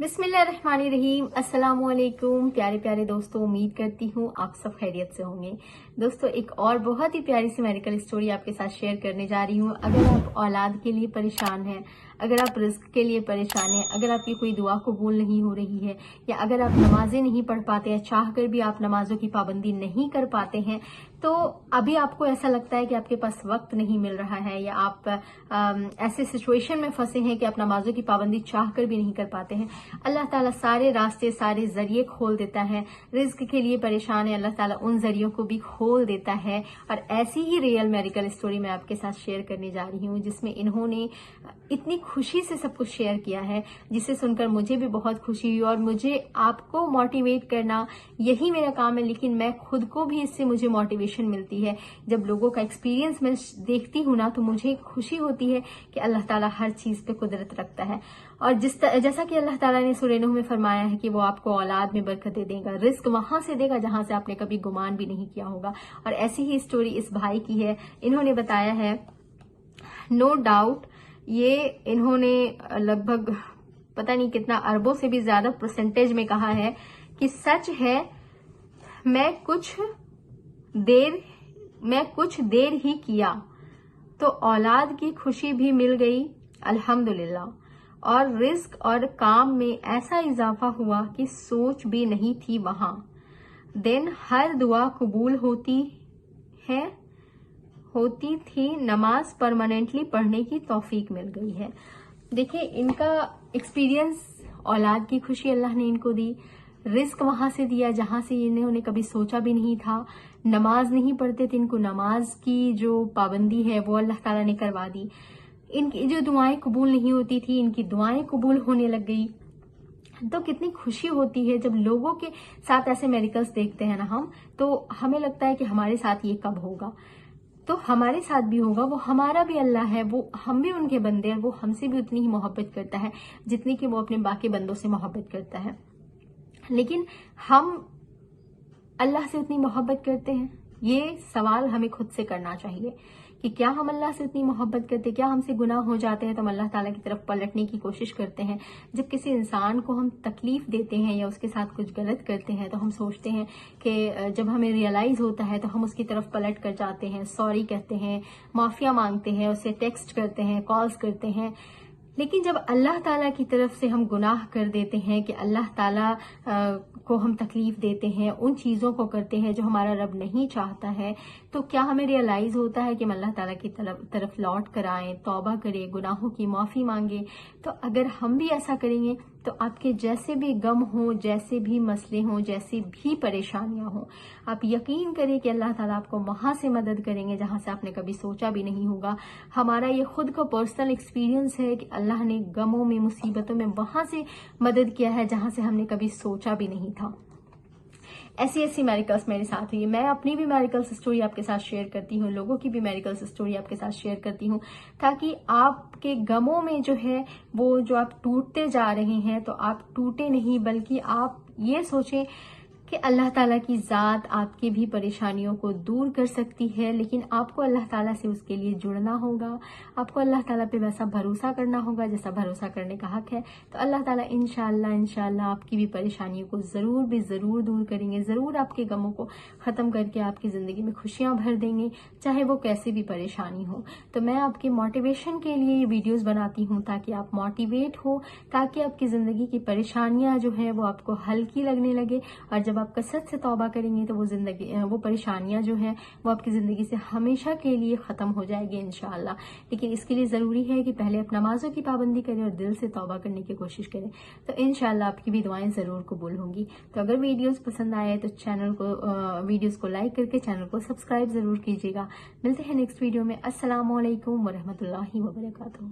बिस्मिल्लाहिर्रहमानिर्रहीम। अस्सलाम वालेकुम प्यारे प्यारे दोस्तों, उम्मीद करती हूँ आप सब खैरियत से होंगे। दोस्तों, एक और बहुत ही प्यारी सी मेडिकल स्टोरी आपके साथ शेयर करने जा रही हूँ। अगर आप औलाद के लिए परेशान हैं, अगर आप रिस्क के लिए परेशान हैं, अगर आपकी कोई दुआ कबूल नहीं हो रही है, या अगर आप नमाजें नहीं पढ़ पाते हैं, चाह कर भी आप नमाजों की पाबंदी नहीं कर पाते हैं, तो अभी आपको ऐसा लगता है कि आपके पास वक्त नहीं मिल रहा है, या आप ऐसे सिचुएशन में फंसे हैं कि आप नमाजों की पाबंदी चाह कर भी नहीं कर पाते हैं। अल्लाह ताला सारे रास्ते, सारे जरिए खोल देता है। रिस्क के लिए परेशान है, अल्लाह ताला उन जरियों को भी खोल देता है। और ऐसी ही रियल मेडिकल स्टोरी मैं आपके साथ शेयर करने जा रही हूँ, जिसमें इन्होंने इतनी खुशी से सब कुछ शेयर किया है, जिसे सुनकर मुझे भी बहुत खुशी हुई। और मुझे आपको मोटिवेट करना यही मेरा काम है, लेकिन मैं खुद को भी इससे मुझे मोटिवेशन मिलती है। जब लोगों का एक्सपीरियंस मैं देखती हूँ ना, तो मुझे खुशी होती है कि अल्लाह ताला हर चीज पे कुदरत रखता है। और जैसा कि अल्लाह ताला ने सूरह नूह में फरमाया है कि वो आपको औलाद में बरकतें देगा, रिस्क वहां से देगा जहां से आपने कभी गुमान भी नहीं किया होगा। और ऐसी ही स्टोरी इस भाई की है। इन्होंने बताया है, नो डाउट ये इन्होंने लगभग पता नहीं कितना अरबों से भी ज्यादा परसेंटेज में कहा है कि सच है, मैं कुछ देर ही किया तो औलाद की खुशी भी मिल गई, अल्हम्दुलिल्लाह। और रिस्क और काम में ऐसा इजाफा हुआ कि सोच भी नहीं थी वहां। देन हर दुआ कबूल होती थी, नमाज परमानेंटली पढ़ने की तौफीक मिल गई है। देखिए, इनका एक्सपीरियंस, औलाद की खुशी अल्लाह ने इनको दी, रिस्क वहां से दिया जहां से इन्होंने कभी सोचा भी नहीं था। नमाज नहीं पढ़ते थे, इनको नमाज की जो पाबंदी है वो अल्लाह ताला ने करवा दी। इनकी जो दुआएं कबूल नहीं होती थी, इनकी दुआएं कबूल होने लग गई। तो कितनी खुशी होती है जब लोगों के साथ ऐसे मेडिकल्स देखते हैं ना हम, तो हमें लगता है कि हमारे साथ ये कब होगा। तो हमारे साथ भी होगा। वो हमारा भी अल्लाह है, वो हम भी उनके बंदे हैं, वो हमसे भी उतनी ही मोहब्बत करता है जितनी कि वो अपने बाकी बंदों से मोहब्बत करता है। लेकिन हम अल्लाह से उतनी मोहब्बत करते हैं? ये सवाल हमें खुद से करना चाहिए कि क्या हम अल्लाह से उतनी मोहब्बत करते? क्या हमसे गुनाह हो जाते हैं तो हम अल्लाह ताला की तरफ पलटने की कोशिश करते हैं? जब किसी इंसान को हम तकलीफ देते हैं या उसके साथ कुछ गलत करते हैं, तो हम सोचते हैं कि जब हमें रियलाइज होता है तो हम उसकी तरफ पलट कर जाते हैं, सॉरी कहते हैं, माफिया मांगते हैं, उसे टेक्स्ट करते हैं, कॉल्स करते हैं। लेकिन जब अल्लाह ताला की तरफ से हम गुनाह कर देते हैं, कि अल्लाह ताला को हम तकलीफ देते हैं, उन चीजों को करते हैं जो हमारा रब नहीं चाहता है, तो क्या हमें रियलाइज होता है कि हम अल्लाह ताला की तरफ लौट कर आए, तौबा करें, गुनाहों की माफी मांगे? तो अगर हम भी ऐसा करेंगे तो आपके जैसे भी गम हो, जैसे भी मसले हों, जैसी भी परेशानियां हों, आप यकीन करें कि अल्लाह ताला आपको वहां से मदद करेंगे जहां से आपने कभी सोचा भी नहीं होगा। हमारा ये खुद का पर्सनल एक्सपीरियंस है कि अल्लाह ने गमों में, मुसीबतों में वहां से मदद किया है जहां से हमने कभी सोचा भी नहीं था। ऐसी मेडिकल्स मेरे साथ हुई। मैं अपनी भी मेडिकल्स स्टोरी आपके साथ शेयर करती हूँ, लोगों की भी मेडिकल्स स्टोरी आपके साथ शेयर करती हूँ, ताकि आपके गमों में जो है, वो जो आप टूटते जा रहे हैं, तो आप टूटे नहीं, बल्कि आप ये सोचें कि अल्लाह ताला की जात आपकी भी परेशानियों को दूर कर सकती है। लेकिन आपको अल्लाह ताला से उसके लिए जुड़ना होगा, आपको अल्लाह ताला पे वैसा भरोसा करना होगा जैसा भरोसा करने का हक है। तो अल्लाह ताला इंशाल्लाह आपकी भी परेशानियों को जरूर दूर करेंगे, जरूर आपके गमों को खत्म करके आपकी जिंदगी में खुशियां भर देंगे, चाहे वो कैसी भी परेशानी हो। तो मैं आपके मोटिवेशन के लिए ये वीडियोस बनाती हूँ, ताकि आप मोटिवेट हो, ताकि आपकी जिंदगी की परेशानियां जो है वो आपको हल्की लगने लगे। और जब आप कसरत से तौबा करेंगे तो वो परेशानियां जो है वो आपकी जिंदगी से हमेशा के लिए खत्म हो जाएगी इंशाअल्लाह। लेकिन इसके लिए जरूरी है कि पहले आप नमाजों की पाबंदी करें और दिल से तौबा करने की कोशिश करें, तो इंशाअल्लाह आपकी भी दुआएं जरूर कबूल होंगी। तो अगर वीडियोस पसंद आए तो वीडियोस को लाइक करके चैनल को सब्सक्राइब जरूर कीजिएगा। मिलते हैं नेक्स्ट वीडियो में। अस्सलाम वालेकुम वरहमतुल्लाहि वबरकातुहू।